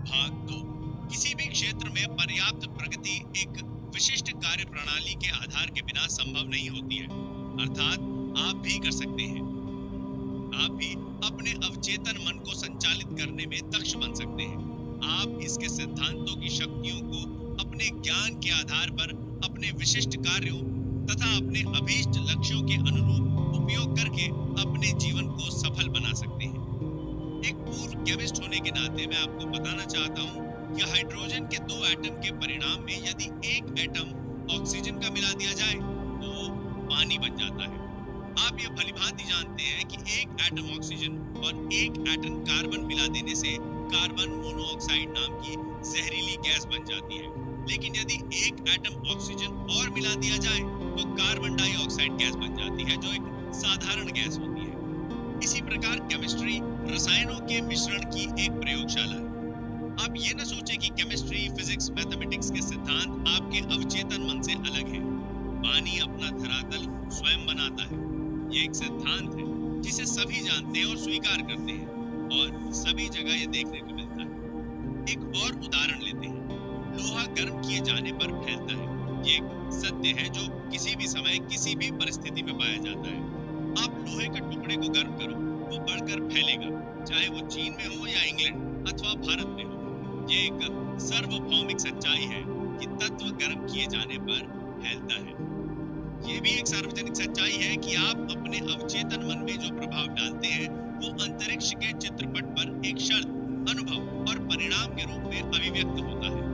भाग 2। किसी भी क्षेत्र में पर्याप्त प्रगति एक विशिष्ट कार्य प्रणाली के आधार के बिना संभव नहीं होती है। अर्थात आप भी कर सकते हैं। आप भी अपने अवचेतन मन को संचालित करने में दक्ष बन सकते हैं। आप इसके सिद्धांतों की शक्तियों को अपने ज्ञान के आधार पर अपने विशिष्ट कार्यों तथा अपने अभीष्ट लक्ष्यों के अनुरूप उपयोग करके अपने जीवन को सफल बना सकते हैं। एक पूर्व केमिस्ट होने के नाते मैं आपको बताना चाहता हूँ कि हाइड्रोजन के दो एटम के परिणाम में यदि एक एटम ऑक्सीजन का मिला दिया जाए तो वो पानी बन जाता है। आप ये भलीभांति जानते हैं कि एक एटम ऑक्सीजन और एक एटम कार्बन मिला देने से कार्बन मोनोऑक्साइड नाम की जहरीली गैस बन जाती है। लेकिन यदि एक एटम ऑक्सीजन और मिला दिया जाए तो कार्बन डाइऑक्साइड गैस बन जाती है, जो एक साधारण गैस होती है। इसी प्रकार केमिस्ट्री रसायनों के मिश्रण की एक प्रयोगशाला है। आप ये न सोचें कि केमिस्ट्री, फिजिक्स, मैथमेटिक्स के सिद्धांत आपके अवचेतन मन से अलग हैं। पानी अपना धरातल स्वयं बनाता है। ये एक सिद्धांत है जिसे सभी जानते हैं और स्वीकार करते हैं और सभी जगह ये देखने को मिलता है। एक और उदाहरण लेते हैं। लोहा गर्म किए जाने पर फैलता है। ये एक सत्य है जो किसी भी समय किसी भी परिस्थिति में पाया जाता है। आप लोहे के टुकड़े को गर्म करो, वो बढ़कर फैलेगा, चाहे वो चीन में हो या इंग्लैंड अथवा भारत में हो। ये एक सार्वभौमिक सच्चाई है कि तत्व गर्म किए जाने पर फैलता है। ये भी एक सार्वजनिक सच्चाई है कि आप अपने अवचेतन मन में जो प्रभाव डालते हैं वो अंतरिक्ष के चित्रपट पर एक शर्त, अनुभव और परिणाम के रूप में अभिव्यक्त होता है।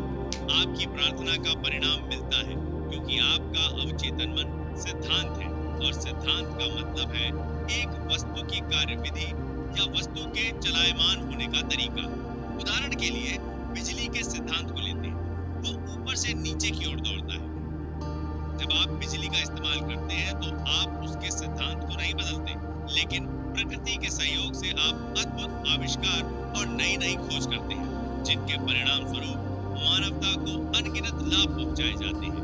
आपकी प्रार्थना का परिणाम मिलता है क्योंकि आपका अवचेतन मन सिद्धांत है और सिद्धांत का मतलब है एक वस्तु की कार्यविधि या वस्तु के चलायमान होने का तरीका। उदाहरण के लिए बिजली के सिद्धांत को लेते हैं। वो ऊपर से नीचे की ओर दौड़ता है। जब आप बिजली का इस्तेमाल करते हैं तो आप उसके सिद्धांत को नहीं बदलते, लेकिन प्रकृति के सहयोग से आप अद्भुत आविष्कार और नई नई खोज करते हैं जिनके परिणाम स्वरूप मानवता को अनगिनत लाभ पहुंचाए जाते हैं।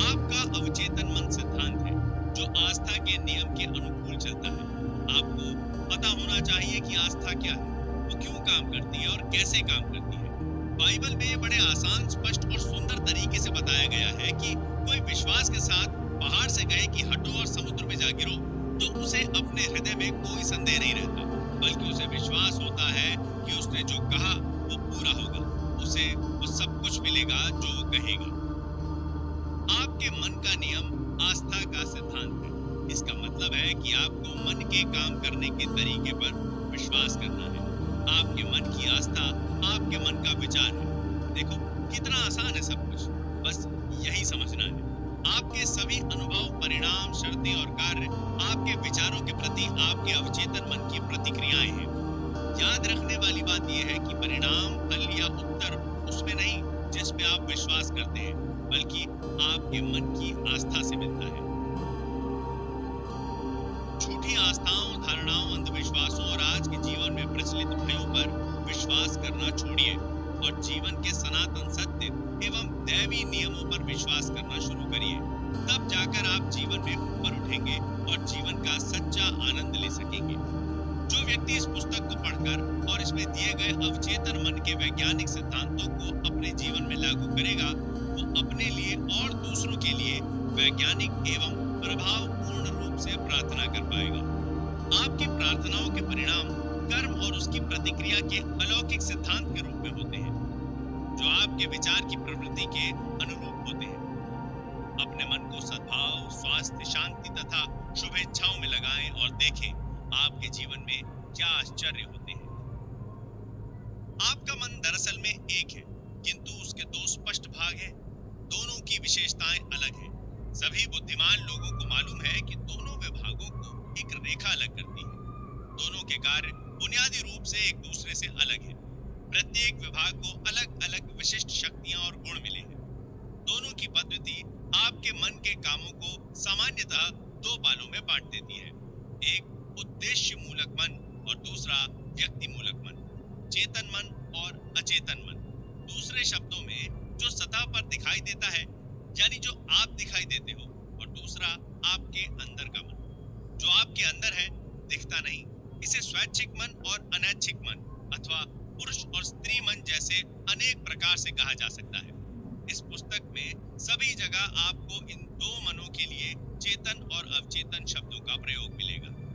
आपका अवचेतन मन सिद्धांत है जो आस्था के नियम के अनुकूल चलता है। आपको पता होना चाहिए कि आस्था क्या है, वो क्यों काम करती है और कैसे काम करती है। बाइबल में ये बड़े आसान, स्पष्ट और सुंदर तरीके से बताया गया है कि कोई विश्वास के साथ पहाड़ से कहे कि हटो और समुद्र में जा गिरो तो उसे अपने हृदय में कोई संदेह नहीं रहता, बल्कि उसे विश्वास होता है कि उसने जो कहा वो पूरा होगा, उसे वो सब कुछ मिलेगा जो वो कहेगा। आपके मन का नियम आस्था का सिद्धांत है। इसका मतलब है कि आपको मन के काम करने के तरीके पर विश्वास करना है। आपके मन की आस्था आपके मन का विचार है। देखो कितना आसान है सब कुछ, बस यही समझना है। आपके सभी अनुभव, परिणाम, शर्तें और कार्य आपके विचारों के प्रति आपके अवचेतन मन की प्रतिक्रियाएं हैं। याद रखने वाली बात यह है कि परिणाम, फल या उत्तर उसमें नहीं जिस पे आप विश्वास करते हैं, बल्कि आपके मन की आस्था से मिलता है। झूठी आस्थाओं, धारणाओं, अंधविश्वासों और आज के जीवन में प्रचलित भयों पर विश्वास करना छोड़िए और जीवन के सनातन सत्य एवं दैवी नियमों पर विश्वास करना शुरू करिए। तब जाकर आप जीवन में ऊपर उठेंगे और जीवन का सच्चा आनंद ले सकेंगे। जो व्यक्ति इस पुस्तक को पढ़कर और इसमें दिए गए अवचेतन मन के वैज्ञानिक सिद्धांतों को अपने जीवन में लागू करेगा, वो अपने लिए और दूसरों के लिए वैज्ञानिक एवं प्रभावपूर्ण रूप से प्रार्थना कर पाएगा। आपकी प्रार्थनाओं के परिणाम कर्म और उसकी प्रतिक्रिया के अलौकिक सिद्धांत के रूप में होते हैं, जो आपके विचार की प्रवृत्ति के अनुरूप होते हैं। अपने मन को सद्भाव, स्वास्थ्य, शांति तथा शुभेच्छाओं में लगाएं और देखें आपके जीवन में क्या आश्चर्य होते हैं। आपका मन दरअसल में एक है, किंतु उसके दो स्पष्ट भाग हैं। दोनों की विशेषताएं अलग हैं। सभी बुद्धिमान लोगों को मालूम है कि दोनों विभागों को एक रेखा अलग करती है। दोनों के कार्य बुनियादी रूप से एक दूसरे से अलग हैं। प्रत्येक विभाग को अलग अलग विशिष्ट शक्तियां और गुण मिले हैं। दोनों की पद्धति आपके मन के कामों को सामान्यतः दो पालों में बांट देती है। एक उद्देश्य मूलक मन और दूसरा व्यक्ति मूलक मन, चेतन मन और अचेतन मन। दूसरे शब्दों में, जो सतह पर दिखाई देता है यानी जो आप दिखाई देते हो, और दूसरा आपके अंदर का मन जो आपके अंदर है, दिखता नहीं। इसे स्वैच्छिक मन और अनैच्छिक मन अथवा पुरुष और स्त्री मन जैसे जैसे अनेक प्रकार से कहा जा सकता है। इस पुस्तक में सभी जगह आपको इन दो मनों के लिए चेतन और अवचेतन शब्दों का प्रयोग मिलेगा।